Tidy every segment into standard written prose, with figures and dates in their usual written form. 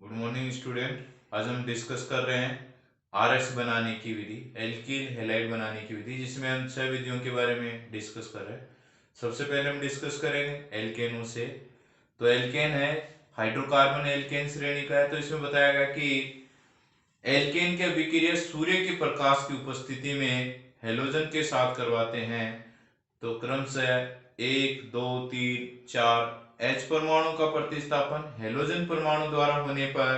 Good morning student. आज हम discuss कर रहे हैं आरएस बनाने की विधि, एल्कील हैलाइड बनाने की विधि, जिसमें हम 6 विधियों के बारे में डिस्कस कर रहे हैं। सबसे पहले हम डिस्कस करेंगे एल्केनों से। तो एल्केन है हाइड्रोकार्बन एल्केन श्रेणी का है। तो इसमें बताया गया कि एल्केन की अभिक्रिया सूर्य के प्रकाश की उपस्थिति में हेलोजन के साथ करवाते हैं। तो क्रमशः 1, 2, 3, 4 H परमाणु का प्रतिस्थापन हेलोजन परमाणु द्वारा होने पर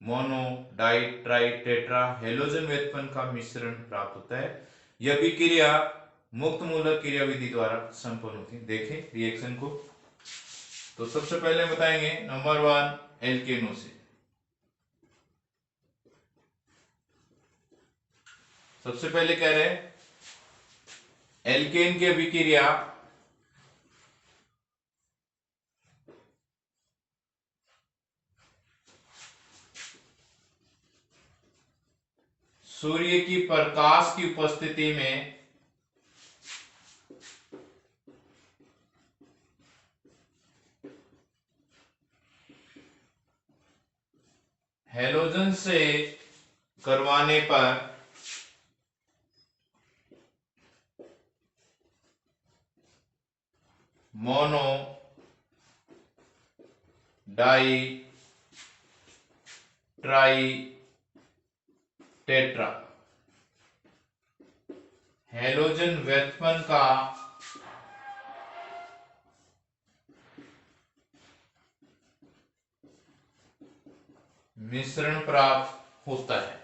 mono di tri tetra halogen व्युत्पन्न का मिश्रण प्राप्त होता है। यह विक्रिया मुक्त मूलक क्रिया विधि द्वारा संपन्न होती है। देखें रिएक्शन को। तो सबसे पहले बताएंगे नंबर 1 एल्केनो से। सबसे पहले कह रहे हैं एल्केन की अभिक्रिया सूर्य की प्रकाश की उपस्थिति में हेलोजन से करवाने पर mono di tri tetra halogen व्युत्पन्न का मिश्रण प्राप्त होता है।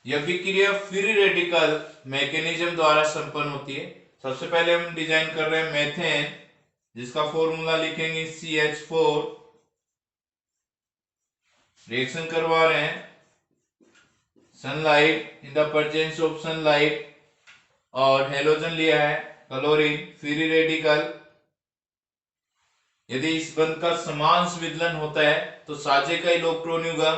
यह विक्रिया फ्री रेडिकल मैकेनिज्म द्वारा संपन्न होती है। सबसे पहले हम डिजाइन कर रहे हैं मेथेन, जिसका फॉर्मूला लिखेंगे CH4। रिएक्शन करवा रहे हैं sunlight in the presence of sunlight और हेलोजन लिया है क्लोरीन फ्री रेडिकल। यदि इस बंध का समान विदलन होता है तो साझे का इलेक्ट्रॉन युग्म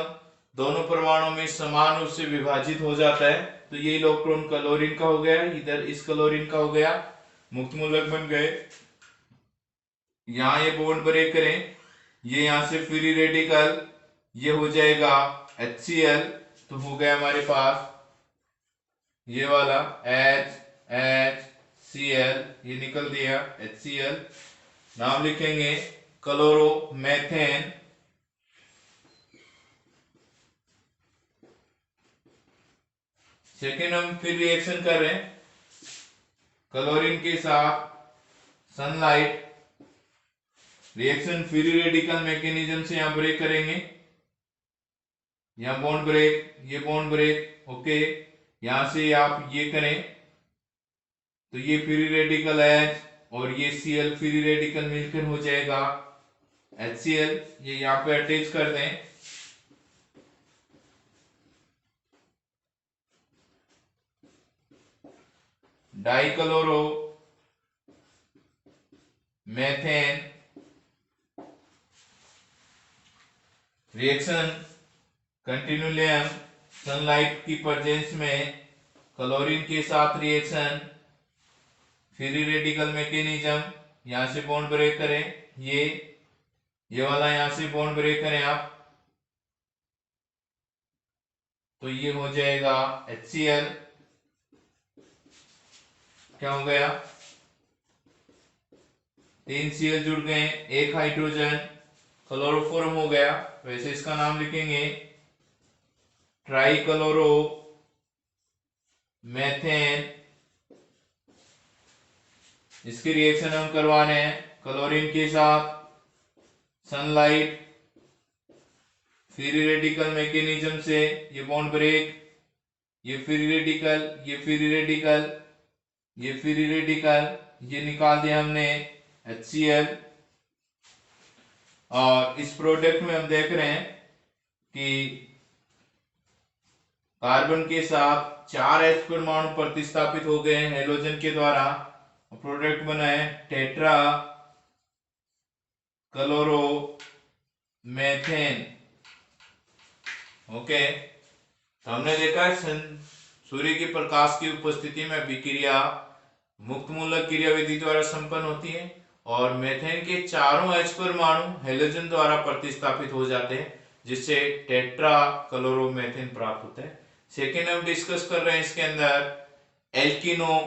दोनों परमाणुओं में समान रूप से विभाजित हो जाता है। तो ये इलेक्ट्रॉन क्लोरीन का हो गया, इधर इस क्लोरीन का हो गया, मुक्त मूलक बन गए। यहां ये बॉन्ड ब्रेक करें, ये यहां से फ्री रेडिकल, ये हो जाएगा HCl। तो हो गया हमारे पास ये वाला HCl, ये निकल दिया HCl। नाम लिखेंगे क्लोरोमेथेन। सेकेंड हम फिर रिएक्शन कर रहे हैं क्लोरीन के साथ sunlight. Reaction free radical mechanism से यहां ब्रेक करेंगे, यहां बॉन्ड ब्रेक, ये बॉन्ड ब्रेक, ओके। यहां से आप ये करें तो ये फ्री रेडिकल H और ये Cl फ्री रेडिकल मिलकर हो जाएगा HCl। ये यहां पे अटैच कर दें। डाइक्लोरो मेथेन रिएक्शन कंटिन्यू ले हम सनलाइट की प्रेजेंस में क्लोरीन के साथ रिएक्शन फ्री रेडिकल मैकेनिज्म। यहां से बॉन्ड ब्रेक करें, ये वाला यहां से बॉन्ड ब्रेक करें आप, तो ये हो जाएगा HCl। क्या हो गया, 3 Cl जुड़ गए, एक हाइड्रोजन, क्लोरोफॉर्म हो गया। वैसे इसका नाम लिखेंगे ट्राइक्लोरो मेथेन। इसकी रिएक्शन हम करवा रहे हैं क्लोरीन के साथ सनलाइट फ्री रेडिकल मैकेनिज्म से, ये बॉन्ड ब्रेक, ये फ्री रेडिकल, ये फ्री रेडिकल, ये फ्री रेडिकल, ये निकाल दिया हमने HCl। और इस प्रोडक्ट में हम देख रहे हैं कि कार्बन के साथ 4 H परमाणु प्रतिस्थापित हो गए हैं हेलोजन के द्वारा। प्रोडक्ट बना है टेट्रा क्लोरो मेथेन। ओके, तो हमने देखा है सूर्य के प्रकाश की उपस्थिति में विक्रिया मुक्त मूलक क्रिया विधि द्वारा संपन्न होती है और मेथेन के चारों H परमाणु हेलोजन द्वारा प्रतिस्थापित हो जाते हैं, जिससे टेट्रा क्लोरोमेथेन प्राप्त होता है। सेकेंड हम डिस्कस कर रहे हैं इसके अंदर एल्किनो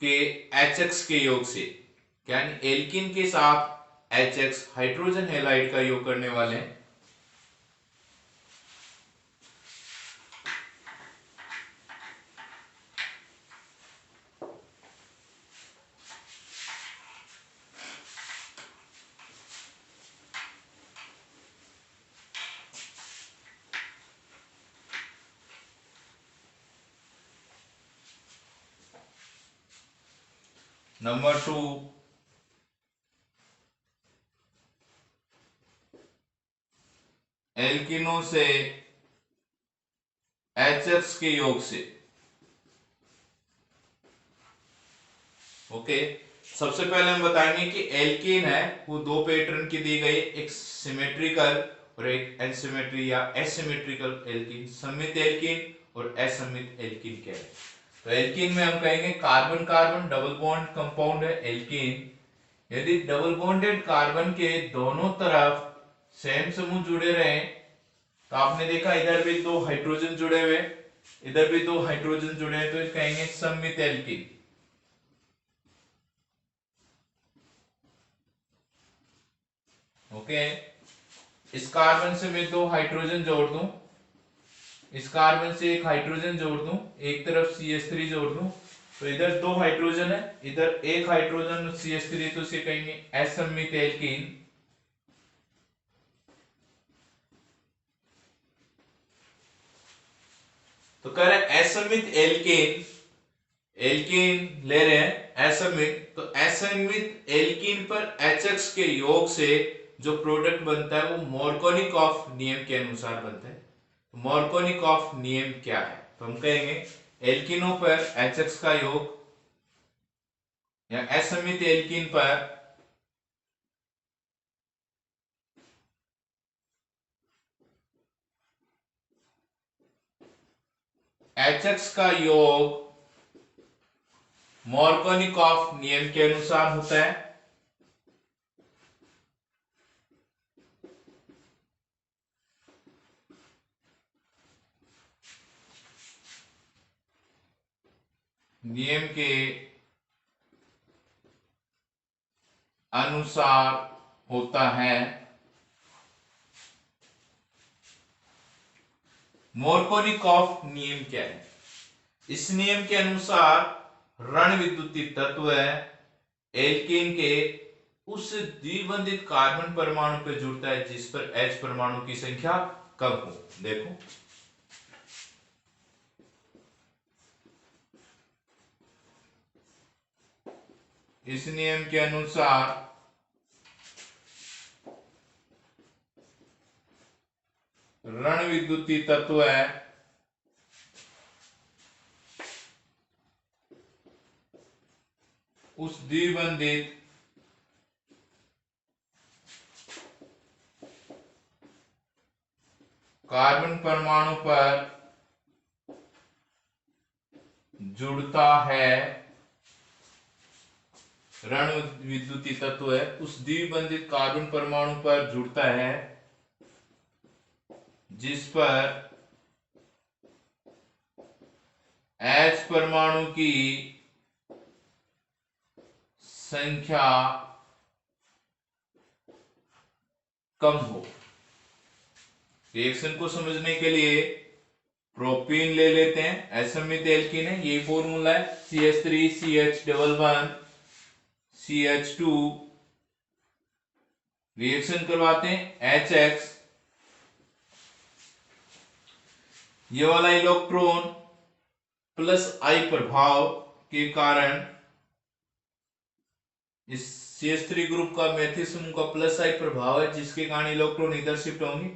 के HX के योग से, यानी एल्किन के साथ HX हाइड्रोजन हैलाइड का योग करने वाले हैं। नंबर 2, एल्किनो से HX के योग से। ओके, सबसे पहले हम बताएंगे कि एल्कीन है वो दो पैटर्न की दी गई, एक सिमेट्रिकल और एक एसिमेट्री या एसिमेट्रिकल एल्कीन, सममित एल्कीन और असममित एल्कीन क्या है। तो एल्कीन में हम कहेंगे carbon carbon double bond compound है एल्कीन। यदि डबल बॉन्डेड कार्बन के दोनों तरफ सेम समूह जुड़े रहे, तो आपने देखा इधर भी दो हाइड्रोजन जुड़े हुए, इधर भी दो हाइड्रोजन जुड़े हैं, तो कहेंगे सममित एल्कीन। ओके, इस कार्बन से मैं दो हाइड्रोजन जोड़ दूं, इस कार्बन से एक हाइड्रोजन जोड़ दूं, एक तरफ CH3 जोड़ दूं, तो इधर दो हाइड्रोजन है, इधर एक हाइड्रोजन CH3, तो इसे कहेंगे असममित एल्कीन। तो कह रहे असममित एल्कीन, एल्कीन ले रहे हैं असममित, तो असममित एल्कीन पर HX के योग से जो प्रोडक्ट बनता है वो मार्कोनिकॉफ नियम के अनुसार बनता है। मार्कोनिकॉफ नियम क्या है, तो हम कहेंगे एल्कीनों पर HX का योग या असममित एल्कीन पर HX का योग मार्कोनिकॉफ नियम के अनुसार होता है। नियम के अनुसार होता है। मार्कोनिकॉफ नियम क्या है? इस नियम के अनुसार ऋण विद्युतीय तत्व एल्कीन के उस द्विबंधित कार्बन परमाणु पर जुड़ता है जिस पर H परमाणु की संख्या कम हो। देखो, इस नियम के अनुसार ऋण विद्युतीय तत्व उस द्विबंधित कार्बन परमाणु पर जुड़ता है। ऋण विद्युतीय तत्व उस द्विबंधित कार्बन परमाणु पर जुड़ता है जिस पर H परमाणु की संख्या कम हो। रिएक्शन को समझने के लिए प्रोपीन ले लेते हैं, असममित एल्कीन है, ये फॉर्मूला है CH3 CH11 CH2, रिएक्शन करवाते हैं HX, ये वाला इलेक्ट्रॉन प्लस I प्रभाव के कारण इस CH3 ग्रुप का मेथिल समूह का प्लस I प्रभाव है, जिसके कारण इलेक्ट्रॉन इधर शिफ्ट होंगे।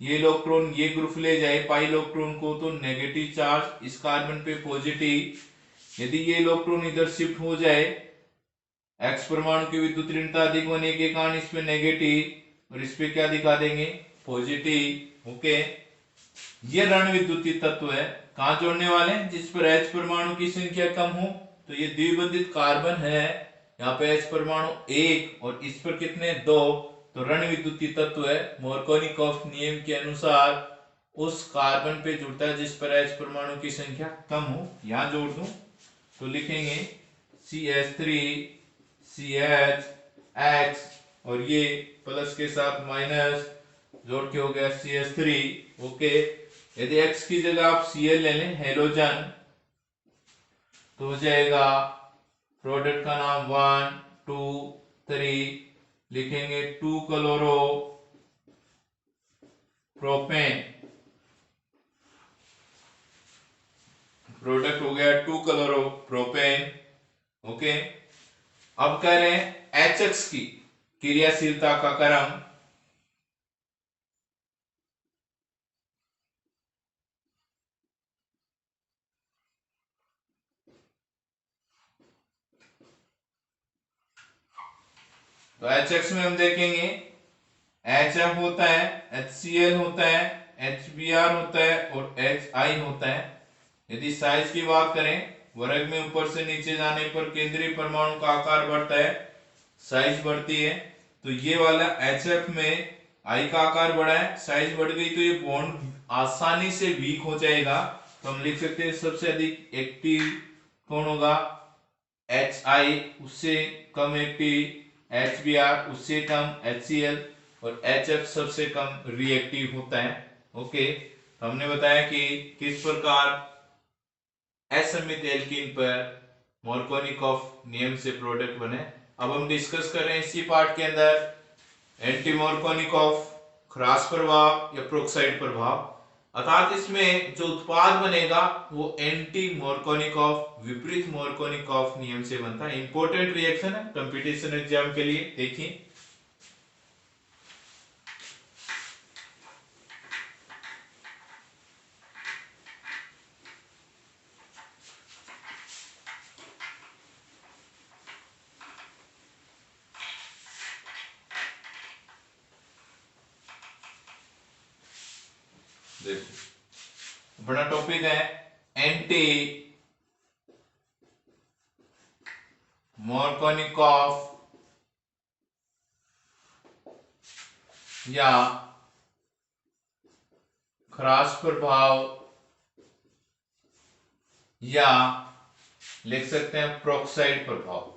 ये इलेक्ट्रॉन ये ग्रुप ले जाए पाई इलेक्ट्रॉन को, तो नेगेटिव चार्ज इस कार्बन पे पॉजिटिव। यदि ये इलेक्ट्रॉन इधर शिफ्ट हो जाए, X परमाणु की विद्युत ऋणता अधिक होने के कारण इस पे नेगेटिव और इस पे क्या दिखा देंगे, पॉजिटिव। ओके, ये ऋण विद्युतीय तत्व है, कहां जोड़ने वाले हैं, जिस पर H परमाणु की संख्या कम हो। तो ये द्विबंधित कार्बन है यहाँ पे H परमाणु 1 और इस पर कितने 2, तो ऋण विद्युतीय तत्व है। मार्कोनिकॉफ नियम के अनुसार उस कार्बन पे जुड़ता है जिस पर H परमाणु की संख्या कम हो। यहां जोड़ दूं तो लिखेंगे CH3 CH और ये प्लस के साथ माइनस जोड़ के हो गया CH3। ओके, यदि X की जगह आप Cl ले लें हेलोजन तो हो जाएगा प्रोडक्ट का नाम 1 2 3, लिखेंगे 2 क्लोरो प्रोपेन, प्रोडक्ट हो गया 2 क्लोरो प्रोपेन। ओके, अब कह रहे हैं HX की क्रियाशीलता का क्रम। तो HX में हम देखेंगे HF होता है, HCl होता है, HBr होता है और HI होता है। यदि साइज की बात करें, वर्ग में ऊपर से नीचे जाने पर केंद्रीय परमाणु का आकार बढ़ता है, साइज बढ़ती है। तो ये वाला HF में I का आकार बढ़ा है, साइज बढ़ गई, तो ये बॉन्ड आसानी से वीक हो जाएगा। तो हम लिख सकते हैं सबसे अधिक एक्टिव कौन होगा, HI, उससे कम एक्टिव HBr, उससे कम HCl और HF सबसे कम रिएक्टिव होता है। ओके, तो हमने बताया कि किस प्रकार असममित एल्कीन पर मार्कोनिकॉफ नियम से प्रोडक्ट बने। अब हम डिस्कस कर रहे हैं इसी पार्ट के अंदर एंटी मार्कोनिकॉफ, क्रॉस प्रभाव या प्रोक्साइड प्रभाव। अर्थात इसमें जो उत्पाद बनेगा वो एंटी मार्कोनिकॉफ, विपरीत मार्कोनिकॉफ नियम से बनता है। इंपॉर्टेंट रिएक्शन है कंपटीशन एग्जाम के लिए। देखिए देखो, बड़ा टॉपिक है एंटी मार्कोनिकॉफ या क्रॉस प्रभाव या लिख सकते हैं प्रोक्साइड प्रभाव।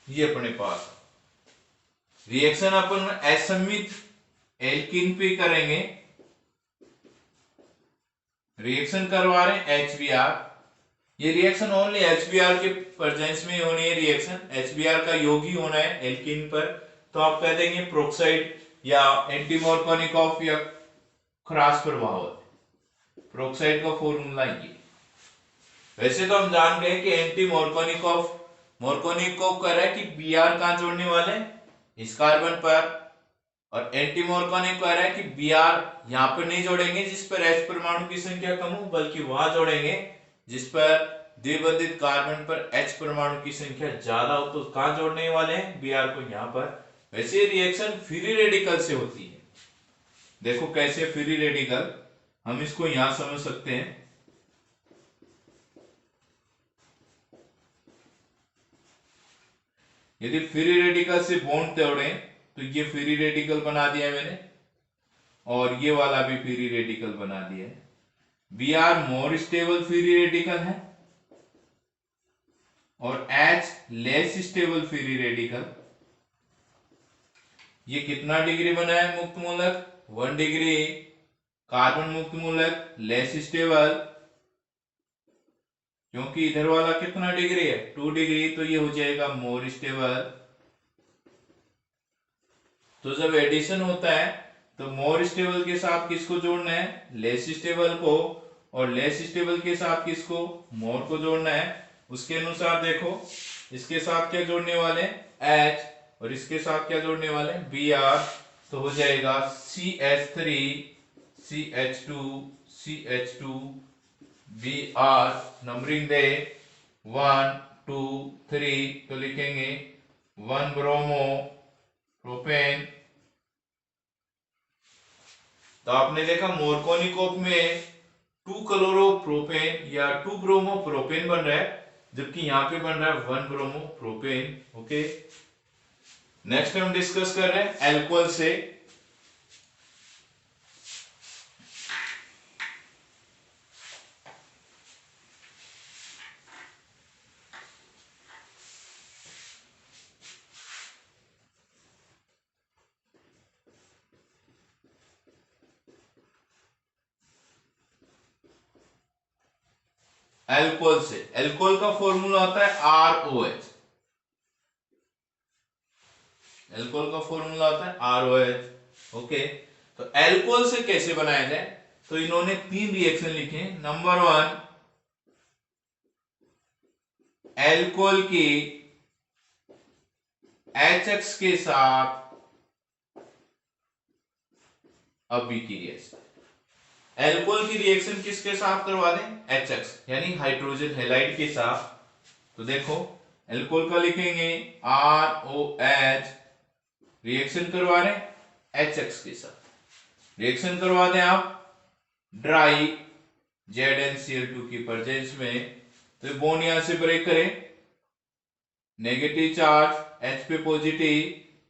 ये अपने पास रिएक्शन अपन असममित एल्कीन पे करेंगे, रिएक्शन करवा रहे हैं HBr। ये रिएक्शन ओनली HBr के प्रेजेंस में होनी है, रिएक्शन HBr का योगी होना है एल्कीन पर, तो आप कह देंगे प्रोक्साइड या एंटी मार्कोनिकॉफ या क्रॉस प्रभाव। प्रोक्साइड का फॉर्मूला ये। वैसे तो हम जान गए कि एंटी मार्कोनिकॉफ, मार्कोनिकॉफ कह रहा है कि Br कहां जोड़ने वाले इस कार्बन पर, और एंटी मार्कोनिकॉफ कह रहा है कि Br यहां पर नहीं जोड़ेंगे जिस पर H परमाणु की संख्या कम हो, बल्कि वहां जोड़ेंगे जिस पर द्विबंधित कार्बन पर H परमाणु की संख्या ज्यादा हो। तो कहां जोड़ने वाले हैं Br को, यहां पर। वैसे रिएक्शन फ्री रेडिकल से होती है। देखो कैसे फ्री रेडिकल, हम इसको यहां समझ सकते हैं। यदि फ्री रेडिकल से बॉन्ड तोड़े तो ये फ्री रेडिकल बना दिया है मैंने, और ये वाला भी फ्री रेडिकल बना दिया है। Br more stable free radical है और H less stable free radical. ये कितना डिग्री बना है मुक्त मूलक, 1 डिग्री। कार्बन मुक्त मूलक लेस स्टेबल, क्योंकि इधर वाला कितना डिग्री है 2 डिग्री, तो ये हो जाएगा मोर स्टेबल। तो जब एडिशन होता है तो मोर स्टेबल के साथ किसको जोड़ना है, लेस स्टेबल को, और लेस स्टेबल के साथ किसको, मोर को जोड़ना है। उसके अनुसार देखो इसके साथ क्या जोड़ने वाले H और इसके साथ क्या जोड़ने वाले Br, तो हो जाएगा CH3 CH2 CH2 Br, numbering दे 1 2 3, तो लिखेंगे 1 ब्रोमो प्रोपेन। तो आपने देखा मार्कोनिकॉफ में 2 क्लोरोप्रोपेन या 2 ब्रोमोप्रोपेन बन रहा है, जबकि यहां पे बन रहा है 1 ब्रोमोप्रोपेन। ओके, नेक्स्ट हम डिस्कस कर रहे हैं एल्कोहल से। एल्कोहल से, एल्कोहल का फॉर्मूला होता है ROH। एल्कोहल का फॉर्मूला होता है ROH। ओके, तो एल्कोहल से कैसे बनाया जाए, तो इन्होंने 3 रिएक्शन लिखे हैं। नंबर 1, एल्कोहल की HX के साथ अभिक्रिया से। एल्कोहल की रिएक्शन किसके साथ करवा दें, HX यानी हाइड्रोजन हैलाइड के साथ। तो देखो एल्कोहल का लिखेंगे ROH, रिएक्शन करवा रहे हैं HX के साथ। रिएक्शन करवा दें आप ड्राई ZnCl2 की प्रेजेंस में, तो बॉन्ड यहां से ब्रेक करें, नेगेटिव चार्ज H पे पॉजिटिव,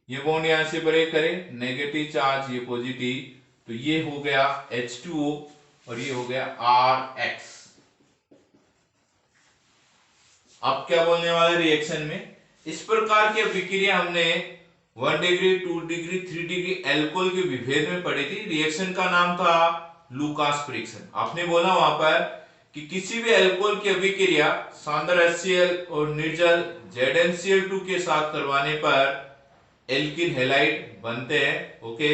ये बॉन्ड यहां से ब्रेक करें, नेगेटिव चार्ज ये पॉजिटिव, तो ये हो गया H2O और ये हो गया RX। अब क्या बोलने वाले रिएक्शन में, इस प्रकार की अभिक्रिया हमने 1 डिग्री 2 डिग्री 3 डिग्री एल्कोहल के विभेद में पढ़ी थी। रिएक्शन का नाम था लुकास फ्रिक्शन। आपने बोला वहां पर कि किसी भी एल्कोहल की अभिक्रिया सांद्र HCl और निर्जल ZnCl2 के साथ करवाने पर एल्किल हैलाइड बनते हैं। ओके,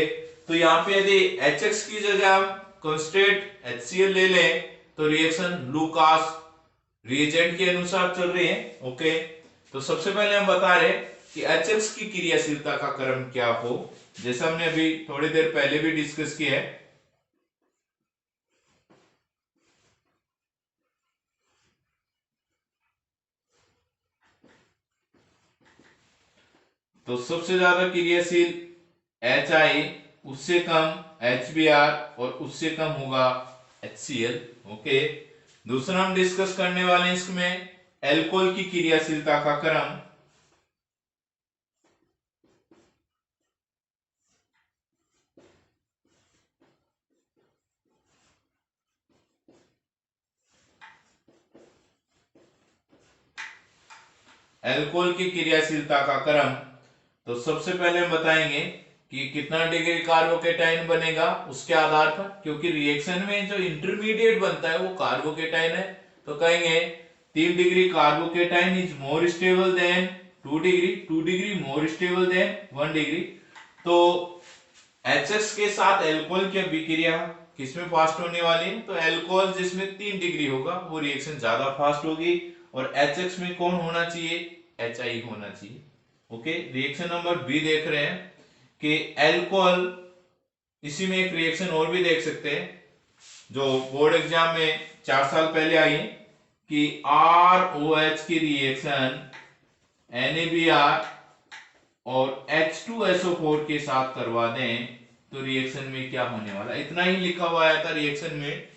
तो यहाँ पे यदि HX की जगह हम कांस्टेंट HCl ले लें तो रिएक्शन लुकास रिएजेंट के अनुसार चल रही है। ओके, तो सबसे पहले हम बता रहे हैं कि HX की क्रियाशीलता का क्रम क्या हो, जैसा हमने अभी थोड़ी देर पहले भी डिस्कस किया है। तो सबसे ज्यादा क्रियाशील HI, उससे कम HBr और उससे कम होगा HCl। ओके, दूसरा हम डिस्कस करने वाले हैं इसमें एल्कोहल की क्रियाशीलता का क्रम। एल्कोहल की क्रियाशीलता का क्रम, तो सबसे पहले हम बताएंगे कि कितना डिग्री कार्बोकेटाइन बनेगा उसके आधार पर, क्योंकि रिएक्शन में जो इंटरमीडिएट बनता है वो कार्बोकेटाइन है, तो कहेंगे 3 degree carbocation is more stable then 2 degree, 2 degree more stable then 1 degree. तो HX के साथ एल्कोहल की अभिक्रिया किसमें फास्ट होने वाली है, तो एल्कोहल जिसमें 3 डिग्री होगा वो रिएक्शन ज्यादा फास्ट होगी, और HX में कौन होना चाहिए, HI होना चाहिए। ओके, रिएक्शन नंबर बी देख रहे हैं कि एल्कोहल, इसी में एक रिएक्शन और भी देख सकते हैं जो बोर्ड एग्जाम में 4 साल पहले आई है कि ROH की रिएक्शन NaBr और H2SO4 के साथ करवा दें तो रिएक्शन में क्या होने वाला, इतना ही लिखा हुआ आया था रिएक्शन में।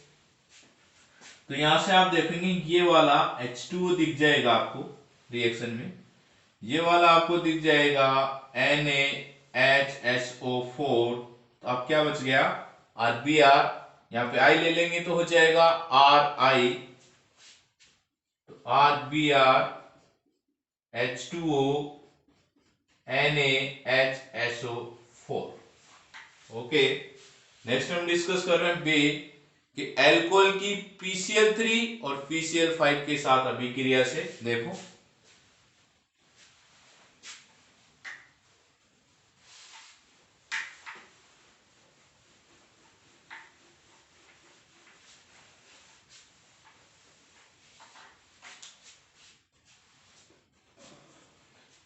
तो यहां से आप देखेंगे ये वाला H2O दिख जाएगा आपको रिएक्शन में, ये वाला आपको दिख जाएगा NaHSO4, तो अब क्या बच गया RBr, यहाँ पे I ले लेंगे तो हो जाएगा RI, तो RBr H2O NaHSO4। Okay, next हम डिस्कस कर रहे हैं बी कि एल्कोहल की PCl3 और PCl5 के साथ अभिक्रिया से। देखो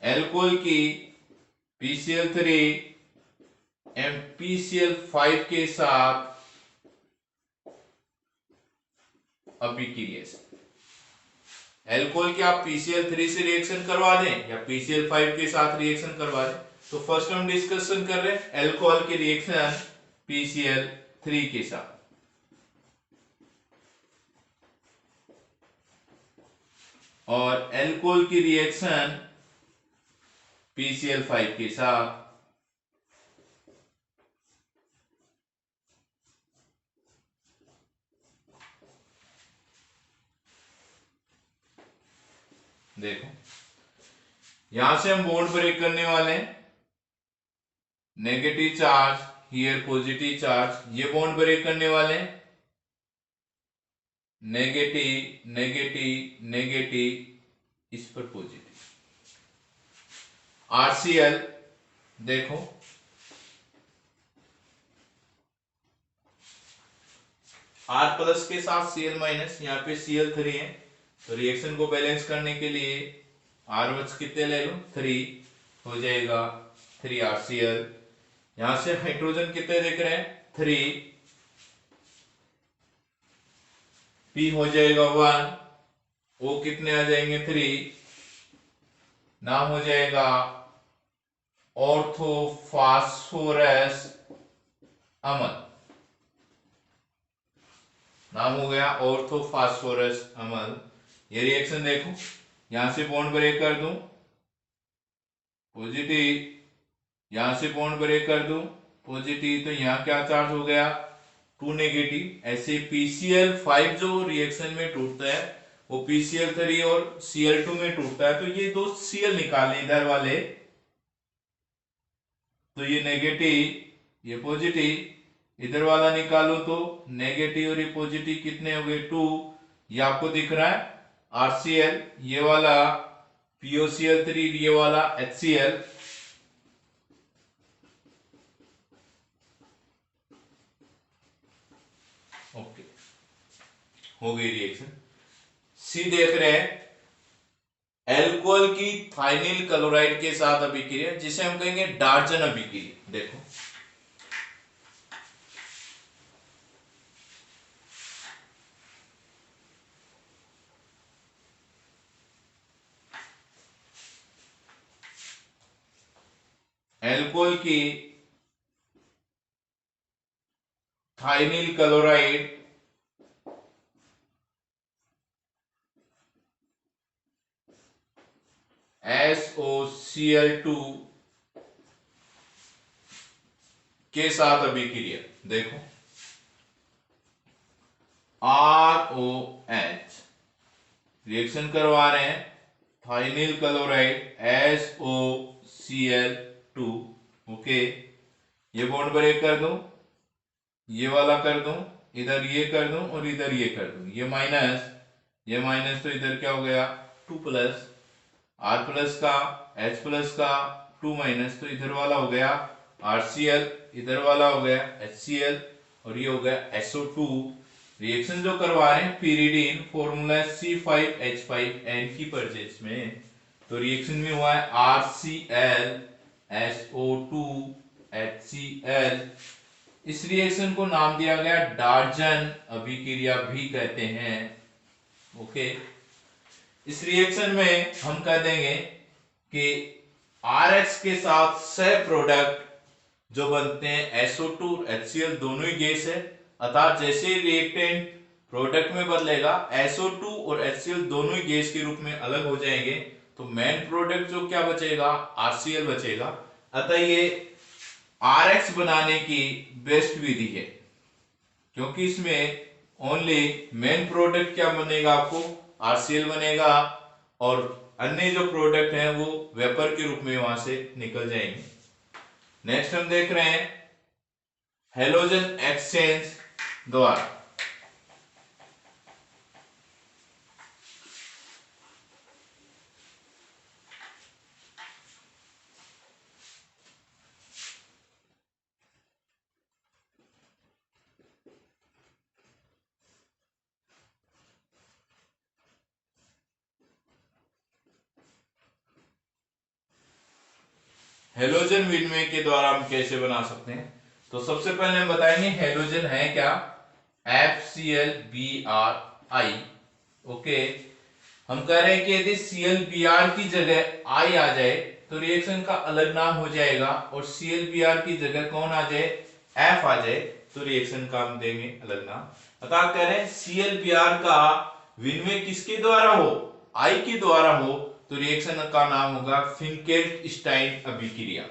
एल्कोहल की PCl3 एंड PCl5 के साथ अभिक्रिया से। एल्कोहल की आप PCl3 से रिएक्शन करवा दें या PCl5 के साथ रिएक्शन करवा दें, तो फर्स्ट हम डिस्कशन कर रहे हैं एल्कोहल की रिएक्शन PCl3 के साथ। और एल्कोहल की रिएक्शन PCl5 के साथ देखो यहां से हम बॉन्ड ब्रेक करने वाले हैं, negative charge here positive charge, ये बॉन्ड ब्रेक करने वाले हैं, नेगेटिव नेगेटिव नेगेटिव, इस पर पॉजिटिव। RCl देखो R प्लस के साथ Cl माइनस, यहाँ पे Cl3 है, तो रिएक्शन को बैलेंस करने के लिए R बच कितने ले लो 3 हो जाएगा 3RCl। यहां से हाइड्रोजन कितने देख रहे हैं 3, P हो जाएगा 1, O कितने आ जाएंगे 3, नाम हो जाएगा ऑर्थोफॉस्फोरस अमल, नाम हो गया ऑर्थोफॉस्फोरस अमल। ये रिएक्शन देखो यहां से बॉन्ड ब्रेक कर दूं पॉजिटिव, यहां से बॉन्ड ब्रेक कर दूं पॉजिटिव, तो यहां क्या चार्ज हो गया 2 नेगेटिव। ऐसे PCl5 जो रिएक्शन में टूटता है वो PCl3 और Cl2 में टूटता है, तो ये दो Cl निकाले इधर वाले, तो ये नेगेटिव ये पॉजिटिव, इधर वाला निकालो तो नेगेटिव और ये पॉजिटिव कितने हो गए 2, ये आपको दिख रहा है RCl, ये वाला POCl3, ये वाला HCl। ओके हो गई रिएक्शन। सी देख रहे हैं एल्कोहल की थाइनिल क्लोराइड के साथ अभिक्रिया, जिसे हम कहेंगे डार्जन अभिक्रिया। देखो एल्कोहल की थाइनिल क्लोराइड SOCl2 के साथ अभिक्रिया, देखो ROH रिएक्शन करवा रहे हैं थाइनिल क्लोराइड SOCl2। ओके ये बॉन्ड ब्रेक कर दूं, ये वाला कर दूं, इधर ये कर दूं और इधर ये कर दूं, ये माइनस तो इधर क्या हो गया 2 प्लस, R प्लस का H प्लस का 2 माइनस, तो इधर वाला हो गया RCl, इधर वाला हो गया HCl और ये हो गया SO2। रिएक्शन जो करवा रहे हैं pyridine फॉर्मूला C5H5N की परचेज में, तो रिएक्शन में हुआ है RCl SO2 HCl। इस रिएक्शन को नाम दिया गया डार्जन अभिक्रिया भी कहते हैं। ओके इस रिएक्शन में हम कह देंगे कि RH के साथ सह प्रोडक्ट जो बनते हैं SO2 HCl दोनों ही गैस है, अर्थात जैसे ही रिएक्टेंट प्रोडक्ट में बदलेगा SO2 और HCl दोनों ही गैस के रूप में अलग हो जाएंगे, तो मेन प्रोडक्ट जो क्या बचेगा RCl बचेगा। अतः ये RH बनाने की बेस्ट विधि है, क्योंकि इसमें ओनली मेन प्रोडक्ट क्या बनेगा आपको RCl बनेगा और अन्य जो प्रोडक्ट हैं वो वेपर के रूप में वहां से निकल जाएंगे। नेक्स्ट हम देख रहे हैं हेलोजन एक्सचेंज द्वारा हेलोजन विनिमय के द्वारा हम कैसे बना सकते हैं। तो सबसे पहले हम बताएंगे हेलोजन है क्या, FClBrI। ओके हम कह रहे हैं कि यदि ClBr की जगह I आ जाए तो रिएक्शन का अलग नाम हो जाएगा, और ClBr की जगह कौन आ जाए F आ जाए तो रिएक्शन का हम देंगे अलग नाम। अतः कह रहे हैं ClBr का विनिमय किसके द्वारा हो आई के द्वारा हो तो रिएक्शन का नाम होगा फिंकेल्ट-स्टाइन अभिक्रिया।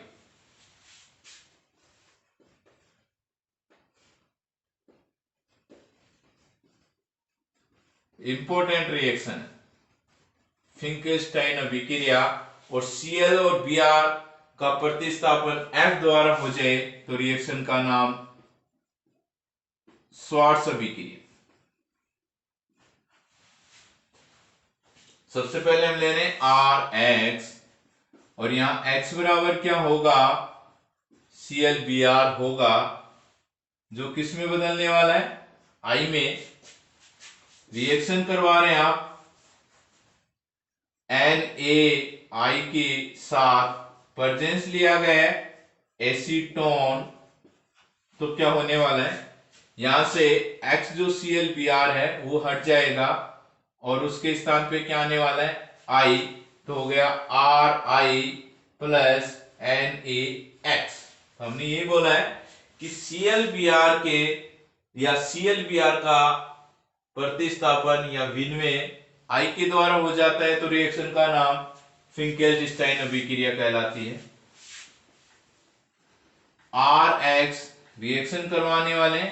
इंपॉर्टेंट रिएक्शन फिंकेल्ट-स्टाइन अभिक्रिया। और Cl और Br का प्रतिस्थापन F द्वारा हो जाए तो रिएक्शन का नाम श्वार्ट्ज अभिक्रिया। सबसे पहले हम ले रहे हैं Rx और यहां X बराबर क्या होगा, ClBr होगा, जो किस में बदलने वाला है, I में। रिएक्शन करवा रहे हैं आप NaI के साथ, प्रेजेंस लिया गया है एसीटोन, तो क्या होने वाला है, यहां से X जो ClBr है वो हट जाएगा और उसके स्थान पे क्या आने वाला है, I, तो हो गया Ri प्लस NaX। तो हमने ये बोला है कि ClBr के या ClBr का प्रतिस्थापन या विनिमय I के द्वारा हो जाता है तो रिएक्शन का नाम फिंकेल्ट-स्टाइन अभिक्रिया कहलाती है। Rx रिएक्शन करवाने वाले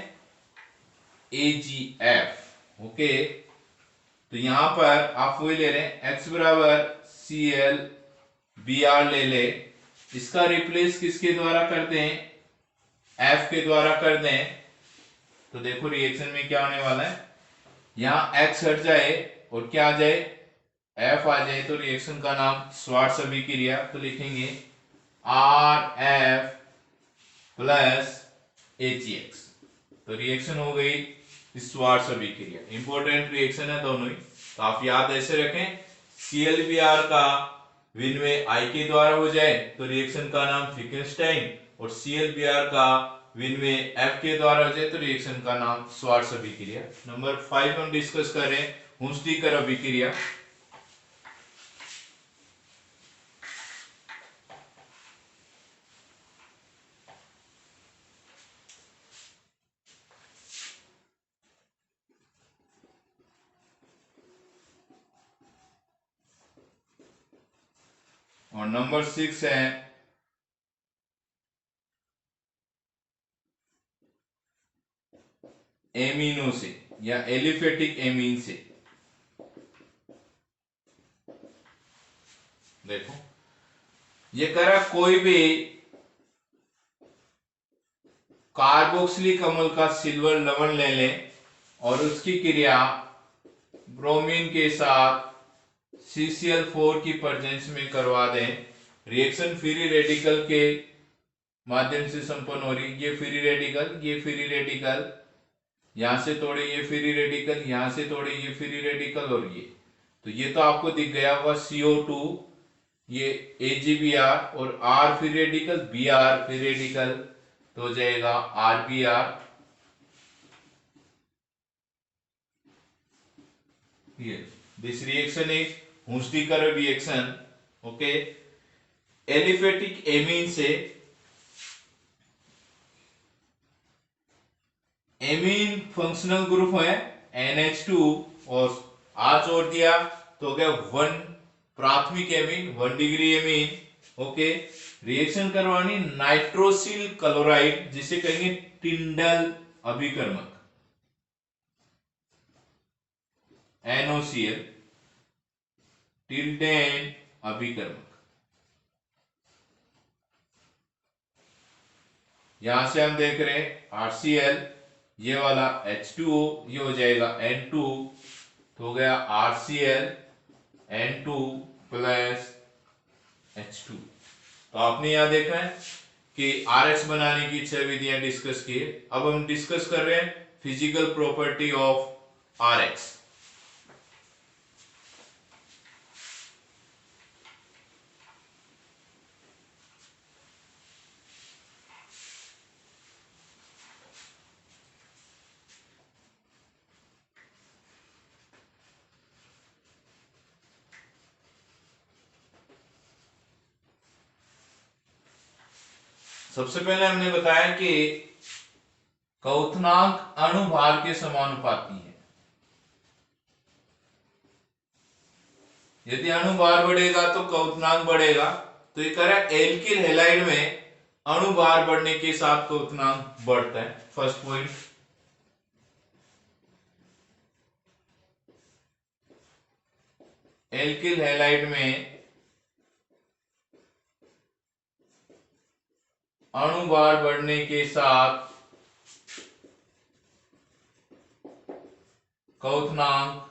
AgF, ओके। तो यहां पर आप वही ले रहे हैं X बराबर ClBr ले ले, इसका रिप्लेस किसके द्वारा कर दें, F के द्वारा कर दें, तो देखो रिएक्शन में क्या होने वाला है, यहां X हट जाए और क्या आ जाए, F आ जाए, तो रिएक्शन का नाम श्वार्ट्ज अभिक्रिया। तो लिखेंगे RF प्लस AgX, तो रिएक्शन हो गई श्वार्ट्ज अभिक्रिया। इंपॉर्टेंट रिएक्शन है दोनों ही, तो आप याद ऐसे रखें, ClBr का विनिमय I के द्वारा हो जाए तो रिएक्शन का नाम फिंकेल्ट-स्टाइन, और ClBr का विनिमय F के द्वारा हो जाए तो रिएक्शन का नाम श्वार्ट्ज अभिक्रिया। नंबर 5 हम डिस्कस कर रहे हैं हुंस्टीकर अभिक्रिया। और नंबर 6 है एमिनो से या एलिफेटिक एमीन से। देखो ये करा, कोई भी कार्बोक्सिलिक अम्ल का सिल्वर लवण ले लें और उसकी क्रिया ब्रोमीन के साथ CCl4 की प्रेजेंस में करवा दें, रिएक्शन फ्री रेडिकल के माध्यम से संपन्न हो रही। ये फ्री रेडिकल, ये फ्री रेडिकल, यहां से तोड़े ये फ्री रेडिकल, यहां से तोड़े ये फ्री रेडिकल, और ये तो ये तो आपको दिख गया होगा CO2, ये AgBr और R free radical, Br free radical, तो हो जाएगा RBr। This reaction is Hunsdiecker reaction, okay. Aliphatic amine से एमीन फंक्शनल ग्रुप है NH2 और R जोड़ दिया तो हो गया 1 प्राथमिक amine, 1 degree amine, okay. Reaction करवानी नाइट्रोसिल क्लोराइड, जिसे कहेंगे टिंडल अभिकर्मक, NOCl, टिल्डेन अभिकर्मक। यहां से हम देख रहे हैं RCl, ये वाला H2O, ये हो जाएगा N2, तो हो गया RCl N2 प्लस H2। तो आपने यहां देखा है कि RX बनाने की 6 विधियां डिस्कस की। अब हम डिस्कस कर रहे हैं फिजिकल प्रॉपर्टी ऑफ RX। सबसे पहले हमने बताया कि क्वथनांक अणुभार के समानुपाती है। यदि अणु भार बढ़ेगा तो क्वथनांक बढ़ेगा। तो ये कह रहा है एल्किल हैलाइड में अणु भार बढ़ने के साथ क्वथनांक बढ़ता है। First point. एल्किल हैलाइड में अणु भार बढ़ने के साथ क्वथनांक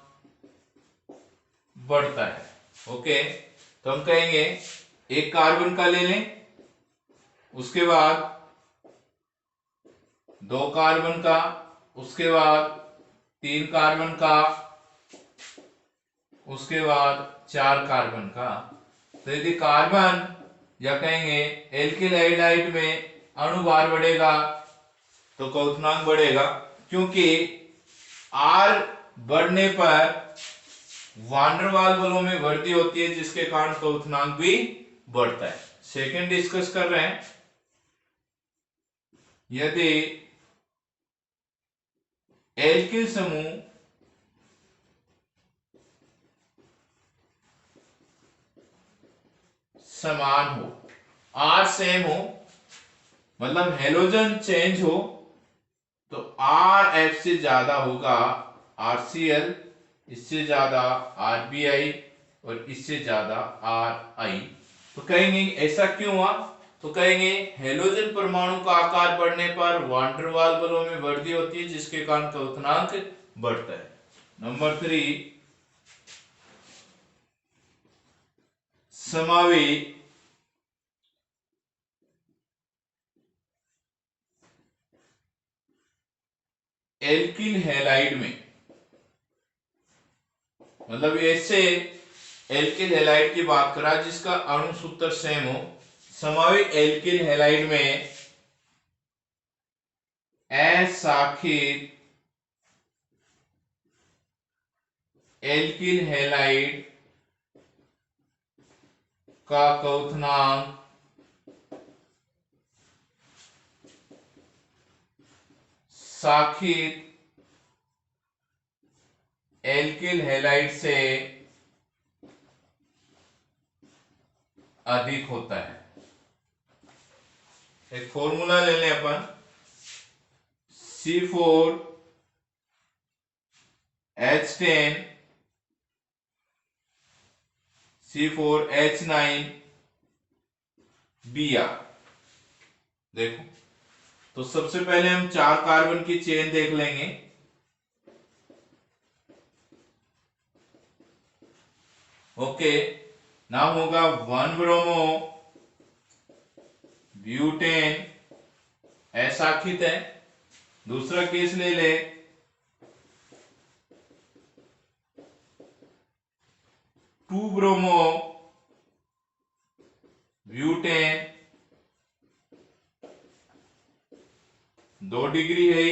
बढ़ता है। ओके, तो हम कहेंगे एक कार्बन का ले लें, उसके बाद 2 कार्बन का, उसके बाद 3 कार्बन का, उसके बाद 4 कार्बन का। तो यदि कार्बन या कहेंगे एल्किल हैलाइड में अणु भार बढ़ेगा तो क्वथनांक बढ़ेगा, क्योंकि R बढ़ने पर वान डेर वाल्स बलों में वृद्धि होती है, जिसके कारण क्वथनांक भी बढ़ता है। सेकंड डिस्कस कर रहे हैं, यदि एल्किल समूह समान हो, R सेम हो, मतलब हेलोजन चेंज हो, तो RF से ज्यादा होगा RCl, इससे ज्यादा RBI और इससे ज्यादा RI। तो कहेंगे ऐसा क्यों हुआ? तो कहेंगे हेलोजन परमाणु का आकार बढ़ने पर वान डेर वाल्स बलों में वृद्धि होती है, जिसके कारण क्वथनांक बढ़ता है। नंबर 3, समावी एल्किल हैलाइड में, मतलब ऐसे एल्किल हैलाइड की बात करा जिसका अणु सूत्र सेम हो। समावी एल्किल हैलाइड में अशाखित एल्किल हैलाइड का क्वथनांक शाखित एल्किल हैलाइड से अधिक होता है। एक फॉर्मूला ले लें अपन, C4H10 C4H9Br। देखो, तो सबसे पहले हम 4 कार्बन की चेन देख लेंगे। ओके, नाम होगा 1 ब्रोमो ब्यूटेन, अशाखित है। दूसरा केस ले ले, 2 ब्रोमो ब्यूटेन, 2 डिग्री है।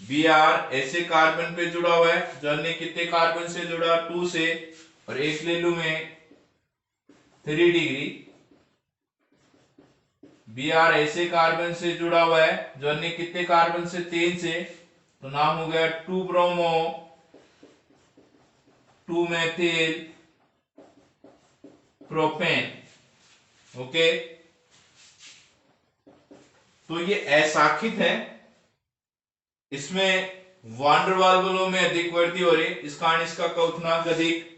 Br ऐसे कार्बन पे जुड़ा हुआ है जो अन्य कितने कार्बन से जुड़ा, 2 से, और एक ले लू में 3 डिग्री। Br ऐसे कार्बन से जुड़ा हुआ है जो अन्य कितने कार्बन से, 3 से, तो नाम हो गया 2 ब्रोमो 2 मेथिल प्रोपेन। ओके, तो ये अशाखित है, इसमें वान डेर वाल्स बलों में अधिक वृद्धि हो रही है, इस कारण इसका क्वथनांक अधिक।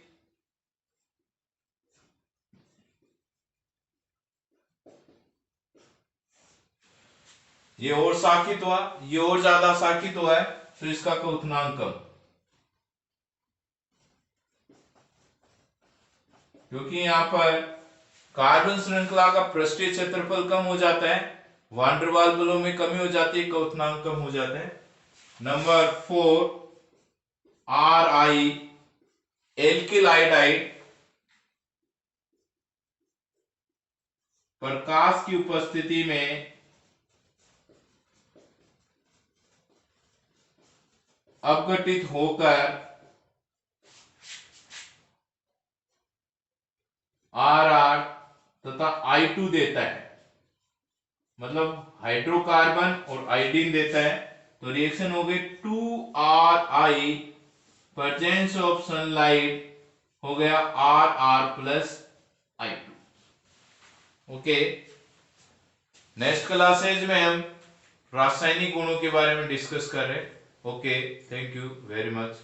ये और शाखित हुआ, ये और ज्यादा शाखित हुआ है, तो इसका क्वथनांक कम, क्योंकि यहां पर कार्बन श्रृंखला का पृष्ठीय क्षेत्रफल कम हो जाता है, वान डेर वाल्स बलों में कमी हो जाती है, क्वथनांक कम हो जाता है। नंबर 4, Ri एल्किल आयोडाइड प्रकाश की उपस्थिति में अपघटित होकर Rr तथा I2 देता है, मतलब हाइड्रोकार्बन और आयोडीन देता है। तो रिएक्शन हो गई 2Ri प्रेजेंस ऑफ सनलाइट हो गया RR plus I2। Okay, next classes में हम रासायनिक गुणों के बारे में डिस्कस कर रहे हैं। Okay, thank you very much.